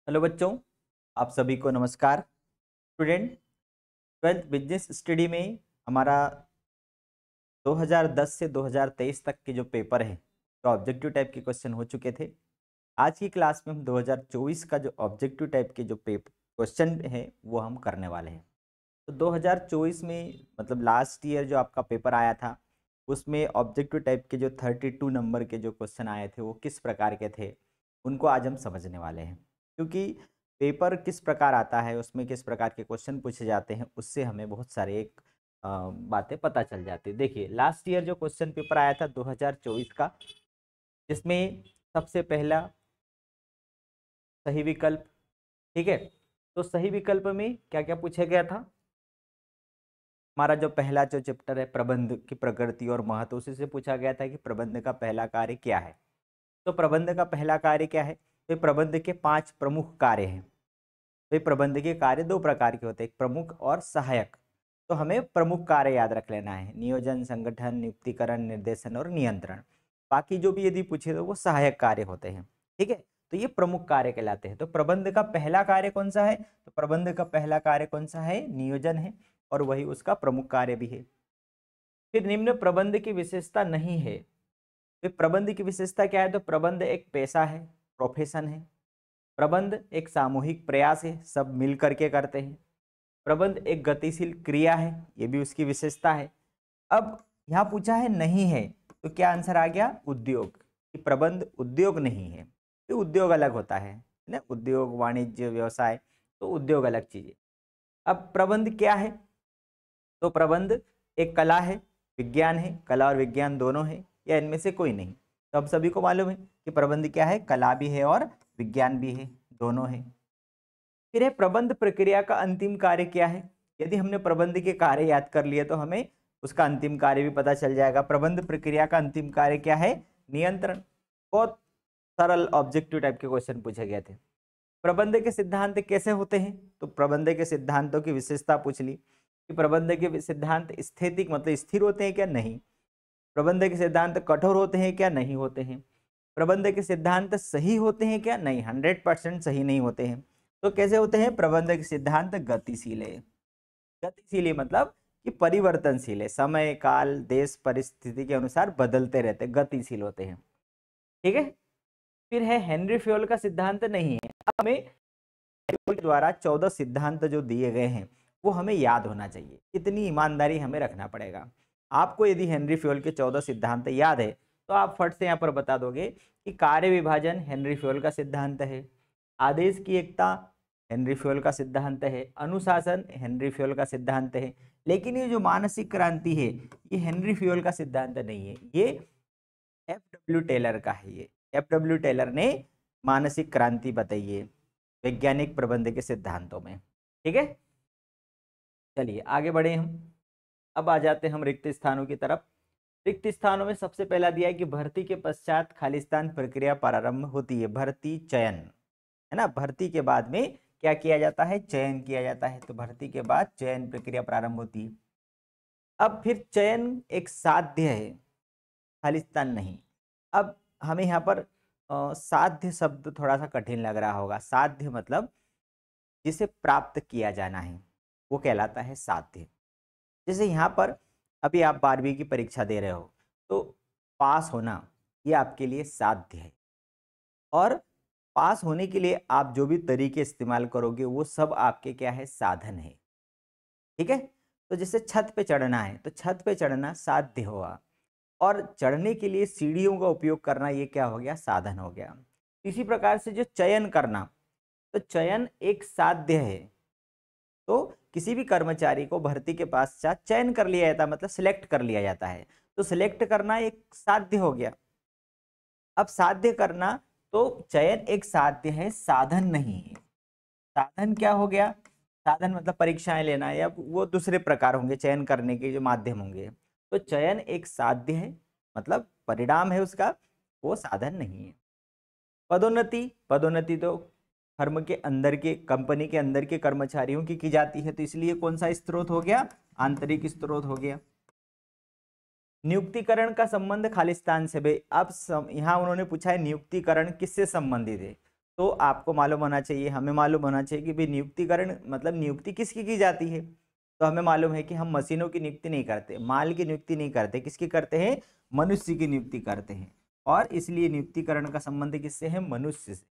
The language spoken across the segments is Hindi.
हेलो बच्चों, आप सभी को नमस्कार। स्टूडेंट, 12th बिजनेस स्टडी में हमारा 2010 से 2023 तक के जो पेपर है तो ऑब्जेक्टिव टाइप के क्वेश्चन हो चुके थे। आज की क्लास में हम 2024 का जो ऑब्जेक्टिव टाइप के जो पेपर क्वेश्चन है वो हम करने वाले हैं। तो 2024 में मतलब लास्ट ईयर जो आपका पेपर आया था उसमें ऑब्जेक्टिव टाइप के जो 32 नंबर के जो क्वेश्चन आए थे वो किस प्रकार के थे उनको आज हम समझने वाले हैं। क्योंकि पेपर किस प्रकार आता है, उसमें किस प्रकार के क्वेश्चन पूछे जाते हैं, उससे हमें बहुत सारे बातें पता चल जाती है। देखिए, लास्ट ईयर जो क्वेश्चन पेपर आया था 2024 का, जिसमें सबसे पहला सही विकल्प, ठीक है। तो सही विकल्प में क्या क्या पूछा गया था? हमारा जो पहला जो चैप्टर है प्रबंध की प्रकृति और महत्व, उसी से पूछा गया था कि प्रबंध का पहला कार्य क्या है। तो प्रबंध का पहला कार्य क्या है? तो प्रबंध के 5 प्रमुख कार्य हैं। तो प्रबंध के कार्य 2 प्रकार के होते हैं, एक प्रमुख और सहायक। तो हमें प्रमुख कार्य याद रख लेना है, नियोजन, संगठन, नियुक्तिकरण, निर्देशन और नियंत्रण। बाकी जो भी यदि पूछे तो वो सहायक कार्य होते हैं, ठीक है। तो ये प्रमुख कार्य कहलाते हैं। तो प्रबंध का पहला कार्य कौन सा है? तो प्रबंध का पहला कार्य कौन सा है? नियोजन है, और वही उसका प्रमुख कार्य भी है। फिर निम्न प्रबंध की विशेषता नहीं है। फिर प्रबंध की विशेषता क्या है? तो प्रबंध एक पेशा है, प्रोफेशन है। प्रबंध एक सामूहिक प्रयास है, सब मिल करके करते हैं। प्रबंध एक गतिशील क्रिया है, ये भी उसकी विशेषता है। अब यहाँ पूछा है नहीं है, तो क्या आंसर आ गया? उद्योग। कि प्रबंध उद्योग नहीं है, ये उद्योग अलग होता है ना, उद्योग, वाणिज्य, व्यवसाय, तो उद्योग अलग चीज है। अब प्रबंध क्या है? तो प्रबंध एक कला है, विज्ञान है, कला और विज्ञान दोनों है, या इनमें से कोई नहीं। तो अब सभी को मालूम है कि प्रबंध क्या है, कला भी है और विज्ञान भी है, दोनों है। फिर है प्रबंध प्रक्रिया का अंतिम कार्य क्या है? यदि हमने प्रबंध के कार्य याद कर लिए तो हमें उसका अंतिम कार्य भी पता चल जाएगा। प्रबंध प्रक्रिया का अंतिम कार्य क्या है? नियंत्रण। बहुत सरल ऑब्जेक्टिव टाइप के क्वेश्चन पूछे गए थे। प्रबंध के सिद्धांत कैसे होते हैं? तो प्रबंध के सिद्धांतों की विशेषता पूछ ली कि प्रबंध के सिद्धांत स्थैतिक मतलब स्थिर होते हैं क्या? नहीं। प्रबंध के सिद्धांत कठोर होते हैं क्या? नहीं होते हैं। प्रबंध के सिद्धांत सही होते हैं क्या? नहीं, 100% सही नहीं होते हैं। तो कैसे होते हैं? प्रबंध के सिद्धांत गतिशील है। गतिशील है मतलब कि परिवर्तनशील है, समय, काल, देश, परिस्थिति के अनुसार बदलते रहते, गतिशील होते हैं, ठीक है। फिर है हेनरी फ्योल का सिद्धांत नहीं है। हमें के द्वारा 14 सिद्धांत जो दिए गए हैं वो हमें याद होना चाहिए, इतनी ईमानदारी हमें रखना पड़ेगा। आपको यदि हेनरी फ्योल के 14 सिद्धांत याद है तो आप फट से यहाँ पर बता दोगे कि कार्य विभाजन हेनरी फ्योल का सिद्धांत है, आदेश की एकता हेनरी फ्योल का सिद्धांत है, अनुशासन हेनरी फ्योल का सिद्धांत है। लेकिन ये जो मानसिक क्रांति है ये हेनरी फ्योल का सिद्धांत नहीं है, ये एफ.डब्ल्यू. टेलर का है। ये एफ.डब्ल्यू. टेलर ने मानसिक क्रांति बताई है वैज्ञानिक प्रबंध के सिद्धांतों में, ठीक है। चलिए आगे बढ़े हम। अब आ जाते हैं हम रिक्त स्थानों की तरफ। रिक्त स्थानों में सबसे पहला दिया है कि भर्ती के पश्चात खालिस्तान प्रक्रिया प्रारंभ होती है। भर्ती चयन है ना, भर्ती के बाद में क्या किया जाता है? चयन किया जाता है। तो भर्ती के बाद चयन प्रक्रिया प्रारंभ होती है। अब फिर चयन एक साध्य है, खालिस्तान नहीं। अब हमें यहाँ पर साध्य शब्द थोड़ा सा कठिन लग रहा होगा। साध्य मतलब जिसे प्राप्त किया जाना है वो कहलाता है साध्य। जैसे यहाँ पर अभी आप 12वीं की परीक्षा दे रहे हो तो पास होना ये आपके लिए साध्य है, और पास होने के लिए आप जो भी तरीके इस्तेमाल करोगे वो सब आपके क्या है? साधन है, ठीक है। तो जैसे छत पे चढ़ना है तो छत पे चढ़ना साध्य हुआ, और चढ़ने के लिए सीढ़ियों का उपयोग करना ये क्या हो गया? साधन हो गया। इसी प्रकार से जो चयन करना, तो चयन एक साध्य है। तो किसी भी कर्मचारी को भर्ती के पश्चात चयन कर लिया जाता है, मतलब सिलेक्ट कर लिया जाता है। तो सिलेक्ट करना एक साध्य हो गया। अब साध्य करना, तो चयन एक साध्य है, साधन नहीं है। साधन क्या हो गया? साधन मतलब परीक्षाएं लेना या वो दूसरे प्रकार होंगे, चयन करने के जो माध्यम होंगे। तो चयन एक साध्य है, मतलब परिणाम है उसका, वो साधन नहीं है। पदोन्नति, पदोन्नति तो फर्म के अंदर के, कंपनी के अंदर के कर्मचारियों की जाती है, तो इसलिए कौन सा स्रोत हो गया? आंतरिक स्रोत हो गया। नियुक्तिकरण का संबंध खालिस्तान से। भाई अब यहाँ उन्होंने पूछा है नियुक्तिकरण किससे संबंधित है, तो आपको मालूम होना चाहिए, हमें मालूम होना चाहिए कि भाई नियुक्तिकरण मतलब नियुक्ति किसकी की जाती है। तो हमें मालूम है कि हम मशीनों की नियुक्ति नहीं करते, माल की नियुक्ति नहीं करते, किसकी करते हैं, मनुष्य की नियुक्ति करते हैं। और इसलिए नियुक्तिकरण का संबंध किससे है, मनुष्य से।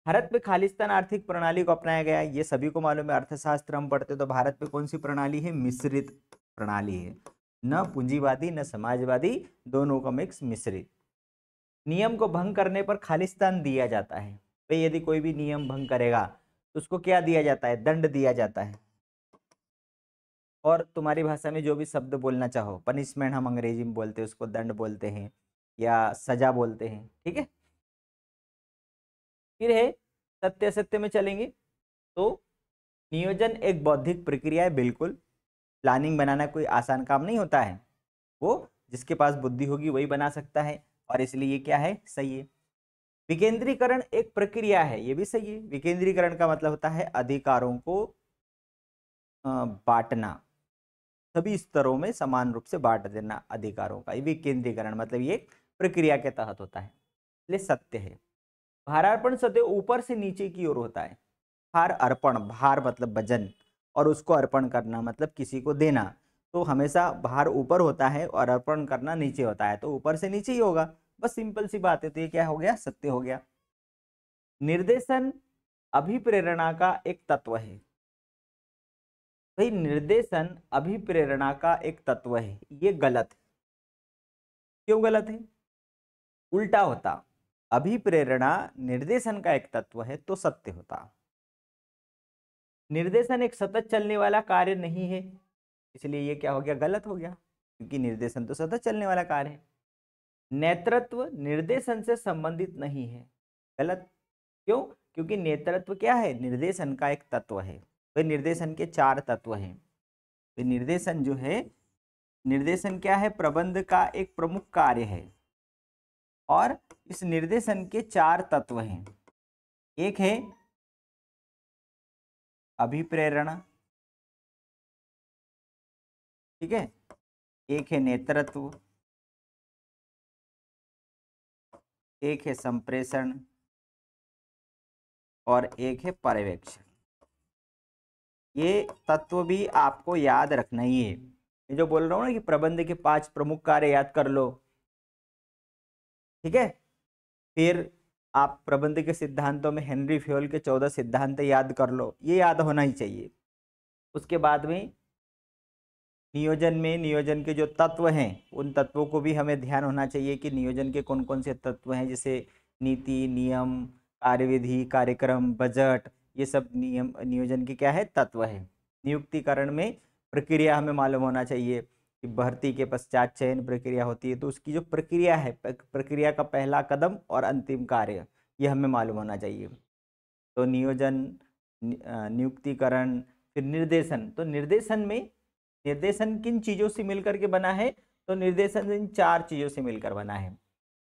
भारत में खालिस्तान आर्थिक प्रणाली को अपनाया गया, ये सभी को मालूम है, अर्थशास्त्र हम पढ़ते तो भारत में कौन सी प्रणाली है, मिश्रित प्रणाली है, न पूंजीवादी न समाजवादी, दोनों का मिक्स मिश्रित। नियम को भंग करने पर खालिस्तान दिया जाता है, भाई यदि कोई भी नियम भंग करेगा तो उसको क्या दिया जाता है, दंड दिया जाता है। और तुम्हारी भाषा में जो भी शब्द बोलना चाहो, पनिशमेंट हम अंग्रेजी में बोलते हैं, उसको दंड बोलते हैं या सजा बोलते हैं, ठीक है। फिर है सत्य असत्य में चलेंगे तो नियोजन एक बौद्धिक प्रक्रिया है, बिल्कुल। प्लानिंग बनाना कोई आसान काम नहीं होता है, वो जिसके पास बुद्धि होगी वही बना सकता है, और इसलिए ये क्या है, सही है। विकेंद्रीकरण एक प्रक्रिया है, ये भी सही है। विकेंद्रीकरण का मतलब होता है अधिकारों को बांटना, सभी स्तरों में समान रूप से बांट देना अधिकारों का, ये विकेंद्रीकरण मतलब ये प्रक्रिया के तहत होता है, इसलिए सत्य है। भारार्पण सदैव ऊपर से नीचे की ओर होता है। भार अर्पण, भार मतलब वजन, और उसको अर्पण करना मतलब किसी को देना, तो हमेशा भार ऊपर होता है और अर्पण करना नीचे होता है, तो ऊपर से नीचे ही होगा, बस सिंपल सी बात है। तो ये क्या हो गया, सत्य हो गया। निर्देशन अभिप्रेरणा का एक तत्व है, भाई निर्देशन अभिप्रेरणा का एक तत्व है, ये गलत है। क्यों गलत है, उल्टा होता, अभिप्रेरणा निर्देशन का एक तत्व है तो सत्य होता। निर्देशन एक सतत चलने वाला कार्य नहीं है, इसलिए ये क्या हो गया, गलत हो गया, क्योंकि निर्देशन तो सतत चलने वाला कार्य है। नेतृत्व निर्देशन से संबंधित नहीं है, गलत। क्यों, क्योंकि नेतृत्व क्या है, निर्देशन का एक तत्व है। तो निर्देशन के चार तत्व हैं। तो निर्देशन जो है, निर्देशन क्या है, प्रबंध का एक प्रमुख कार्य है, और इस निर्देशन के चार तत्व हैं। एक है अभिप्रेरणा, ठीक है, एक है नेतृत्व, एक है संप्रेषण, और एक है पर्यवेक्षण। ये तत्व भी आपको याद रखना ही है। ये जो बोल रहा हूँ ना कि प्रबंध के 5 प्रमुख कार्य याद कर लो, ठीक है। फिर आप प्रबंध के सिद्धांतों में हेनरी फ्योल के 14 सिद्धांत याद कर लो, ये याद होना ही चाहिए। उसके बाद में नियोजन में नियोजन के जो तत्व हैं, उन तत्वों को भी हमें ध्यान होना चाहिए कि नियोजन के कौन कौन से तत्व हैं, जैसे नीति, नियम, कार्यविधि, कार्यक्रम, बजट, ये सब नियम नियोजन के क्या है, तत्व है। नियुक्तिकरण में प्रक्रिया हमें मालूम होना चाहिए कि भर्ती के पश्चात चयन प्रक्रिया होती है, तो उसकी जो प्रक्रिया है, प्रक्रिया का पहला कदम और अंतिम कार्य, ये हमें मालूम होना चाहिए। तो नियोजन, नियुक्तिकरण, फिर निर्देशन। तो निर्देशन में, निर्देशन किन चीजों से मिलकर के बना है, तो निर्देशन इन 4 चीजों से मिलकर बना है।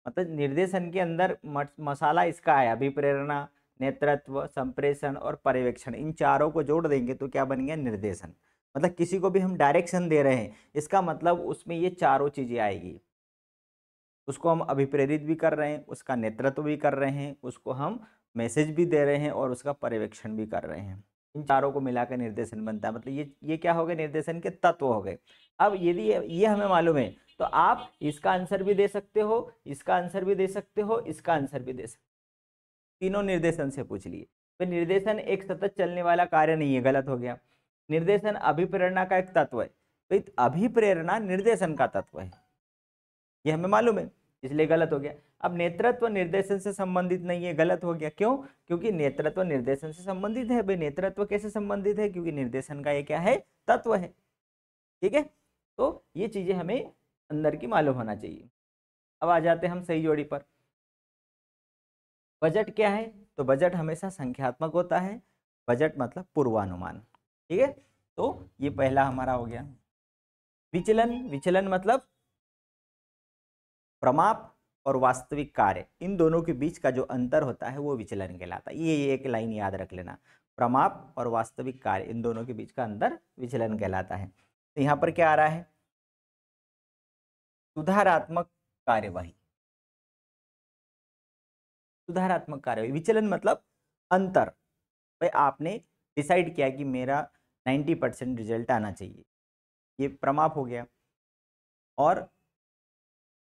मतलब निर्देशन के अंदर मसाला इसका है, अभिप्रेरणा, नेतृत्व, संप्रेषण और पर्यवेक्षण, इन चारों को जोड़ देंगे तो क्या बन गया, निर्देशन। मतलब किसी को भी हम डायरेक्शन दे रहे हैं, इसका मतलब उसमें ये चारों चीजें आएगी। उसको हम अभिप्रेरित भी कर रहे हैं, उसका नेतृत्व भी कर रहे हैं, उसको हम मैसेज भी दे रहे हैं, और उसका पर्यवेक्षण भी कर रहे हैं। इन चारों को मिलाकर निर्देशन बनता है। मतलब ये क्या हो गए, निर्देशन के तत्व हो गए। अब यदि ये हमें मालूम है तो आप इसका आंसर भी दे सकते हो, इसका आंसर भी दे सकते हो, इसका आंसर भी दे सकते हो, तीनों निर्देशन से पूछ लिए। तो निर्देशन एक सतत चलने वाला कार्य नहीं है, गलत हो गया। निर्देशन अभिप्रेरणा का एक तत्व है, तो अभिप्रेरणा निर्देशन का तत्व है, ये हमें मालूम है, इसलिए गलत हो गया। अब नेतृत्व निर्देशन से संबंधित नहीं है, गलत हो गया। क्यों, क्योंकि नेतृत्व निर्देशन से संबंधित है। भाई नेतृत्व कैसे संबंधित है, क्योंकि निर्देशन का ये क्या है, तत्व है, ठीक है। तो ये चीजें हमें अंदर की मालूम होना चाहिए। अब आ जाते हैं हम सही जोड़ी पर। बजट क्या है, तो बजट हमेशा संख्यात्मक होता है। बजट मतलब पूर्वानुमान, ठीक है। तो ये पहला हमारा हो गया। विचलन, विचलन मतलब प्रमाप और वास्तविक कार्य, इन दोनों के बीच का जो अंतर होता है वो विचलन कहलाता है। ये एक लाइन याद रख लेना, प्रमाप और वास्तविक कार्य, इन दोनों के बीच का अंतर विचलन कहलाता है। तो यहाँ पर क्या आ रहा है, सुधारात्मक कार्यवाही। सुधारात्मक कार्यवाही। विचलन मतलब अंतर। भाई आपने डिसाइड किया कि मेरा 90% रिजल्ट आना चाहिए, ये प्रमाप हो गया। और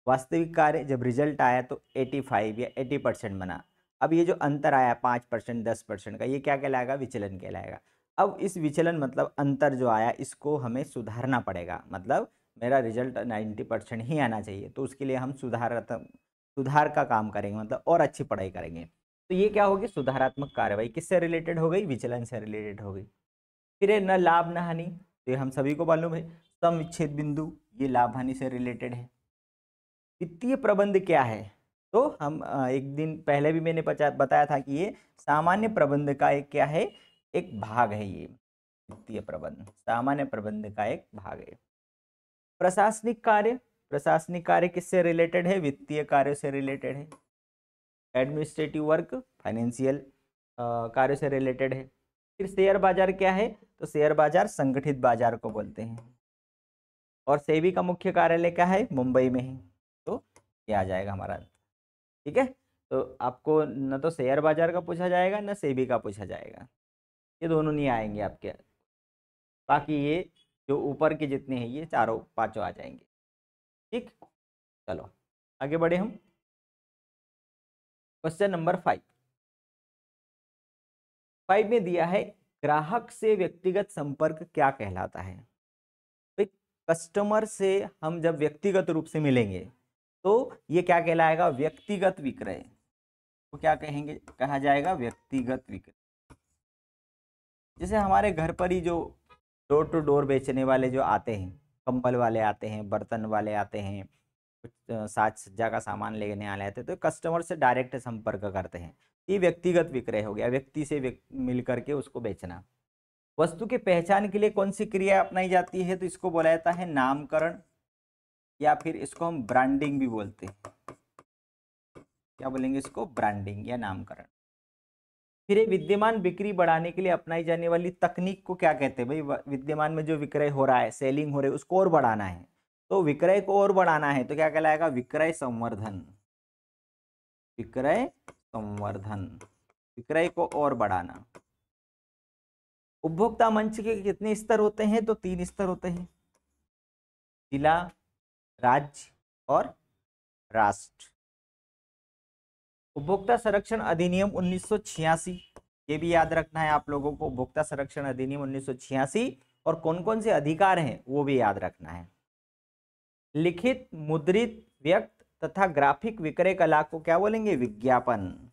वास्तविक कार्य जब रिजल्ट आया तो 85 या 80% बना। अब ये जो अंतर आया 5% 10% का, ये क्या कहलाएगा? विचलन कहलाएगा। अब इस विचलन मतलब अंतर जो आया इसको हमें सुधारना पड़ेगा। मतलब मेरा रिजल्ट 90% ही आना चाहिए, तो उसके लिए हम सुधार का काम करेंगे, मतलब और अच्छी पढ़ाई करेंगे। तो ये क्या होगी? सुधारात्मक कार्रवाई। किससे रिलेटेड हो गई? विचलन से रिलेटेड हो गई। फिर है न लाभ न हानि, तो ये हम सभी को मालूम है। सम विच्छेद बिंदु, ये लाभ हानि से रिलेटेड है। वित्तीय प्रबंध क्या है? तो हम एक दिन पहले भी मैंने बताया था कि ये सामान्य प्रबंध का एक क्या है? एक भाग है। ये वित्तीय प्रबंध सामान्य प्रबंध का एक भाग है। प्रशासनिक कार्य, प्रशासनिक कार्य किससे रिलेटेड है? वित्तीय कार्य से रिलेटेड है। एडमिनिस्ट्रेटिव वर्क फाइनेंशियल कार्य से रिलेटेड है। फिर शेयर बाजार क्या है? तो शेयर बाजार संगठित बाजार को बोलते हैं। और सेबी का मुख्य कार्यालय क्या है? मुंबई में है। तो ये आ जाएगा हमारा। ठीक है, तो आपको न तो शेयर बाजार का पूछा जाएगा न सेबी का पूछा जाएगा, ये दोनों नहीं आएंगे आपके। बाकी ये जो ऊपर के जितने हैं ये चारों पांचों आ जाएंगे। ठीक, चलो आगे बढ़े हम। क्वेश्चन नंबर 5 में दिया है, ग्राहक से व्यक्तिगत संपर्क क्या कहलाता है? भाई कस्टमर से हम जब व्यक्तिगत रूप से मिलेंगे तो ये क्या कहलाएगा? व्यक्तिगत विक्रय। तो क्या कहेंगे? कहा जाएगा व्यक्तिगत विक्रय। जैसे हमारे घर पर ही जो डोर टू डोर बेचने वाले जो आते हैं, कंबल वाले आते हैं, बर्तन वाले आते हैं, कुछ साज सज्जा का सामान लेने वाले आते हैं, तो कस्टमर से डायरेक्ट संपर्क करते हैं। ये व्यक्तिगत विक्रय हो गया, व्यक्ति से मिल करके उसको बेचना। वस्तु की पहचान के लिए कौन सी क्रिया अपनाई जाती है? तो इसको बोला जाता है नामकरण, या फिर इसको हम ब्रांडिंग भी बोलते हैं। क्या बोलेंगे इसको? ब्रांडिंग या नामकरण। फिर ये विद्यमान बिक्री बढ़ाने के लिए अपनाई जाने वाली तकनीक को क्या कहते हैं? भाई विद्यमान में जो विक्रय हो रहा है, सेलिंग हो रही है, उसको और बढ़ाना है, तो विक्रय को और बढ़ाना है तो क्या कहलाएगा? विक्रय संवर्धन। विक्रय संवर्धन, विक्रय को और बढ़ाना। उपभोक्ता मंच के कितने स्तर होते हैं? तो 3 स्तर होते हैं, जिला, राज्य और राष्ट्र। उपभोक्ता संरक्षण अधिनियम 1986, ये भी याद रखना है आप लोगों को। उपभोक्ता संरक्षण अधिनियम 1986 और कौन कौन से अधिकार हैं वो भी याद रखना है। लिखित, मुद्रित, व्यक्त तथा ग्राफिक विक्रय कला को क्या बोलेंगे? विज्ञापन।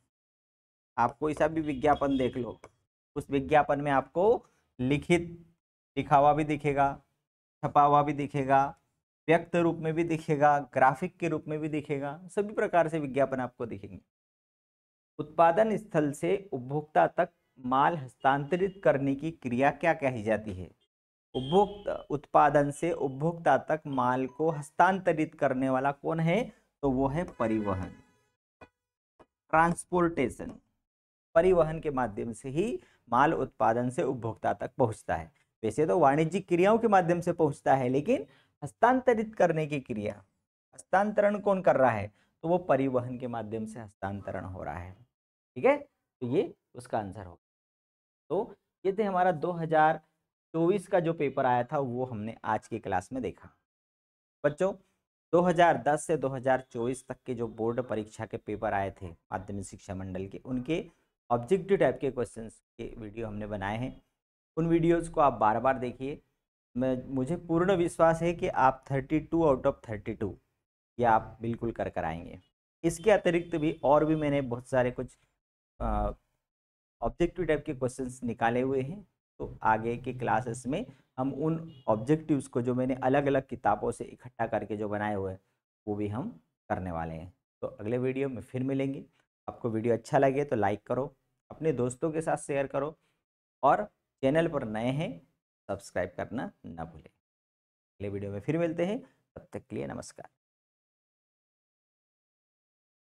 आप कोई सा भी विज्ञापन देख लो, उस विज्ञापन में आपको लिखित लिखा हुआ भी दिखेगा, छपा हुआ भी दिखेगा, व्यक्त रूप में भी दिखेगा, ग्राफिक के रूप में भी दिखेगा, सभी प्रकार से विज्ञापन आपको दिखेंगे। उत्पादन स्थल से उपभोक्ता तक माल हस्तांतरित करने की क्रिया क्या कही जाती है? उपभोक्ता उत्पादन से उपभोक्ता तक माल को हस्तांतरित करने वाला कौन है? तो वो है परिवहन, ट्रांसपोर्टेशन। परिवहन के माध्यम से ही माल उत्पादन से उपभोक्ता तक पहुंचता है। वैसे तो वाणिज्यिक क्रियाओं के माध्यम से पहुंचता है, लेकिन हस्तांतरित करने की क्रिया, हस्तांतरण कौन कर रहा है? तो वो परिवहन के माध्यम से हस्तांतरण हो रहा है। ठीक है, तो ये उसका आंसर होगा। तो ये थे हमारा 2024 का जो पेपर आया था वो हमने आज की क्लास में देखा। बच्चों 2010 से 2024 तक के जो बोर्ड परीक्षा के पेपर आए थे माध्यमिक शिक्षा मंडल के, उनके ऑब्जेक्टिव टाइप के क्वेश्चंस के वीडियो हमने बनाए हैं। उन वीडियोस को आप बार बार देखिए। मुझे पूर्ण विश्वास है कि आप 32 आउट ऑफ 32 ये आप बिल्कुल कर कर आएंगे। इसके अतिरिक्त भी और भी मैंने बहुत सारे कुछ ऑब्जेक्टिव टाइप के क्वेश्चंस निकाले हुए हैं, तो आगे के क्लासेस में हम उन ऑब्जेक्टिव्स को जो मैंने अलग अलग किताबों से इकट्ठा करके जो बनाए हुए हैं वो भी हम करने वाले हैं। तो अगले वीडियो में फिर मिलेंगे। आपको वीडियो अच्छा लगे तो लाइक करो, अपने दोस्तों के साथ शेयर करो, और चैनल पर नए हैं सब्सक्राइब करना ना भूलें। अगले वीडियो में फिर मिलते हैं, तब तक के लिए नमस्कार।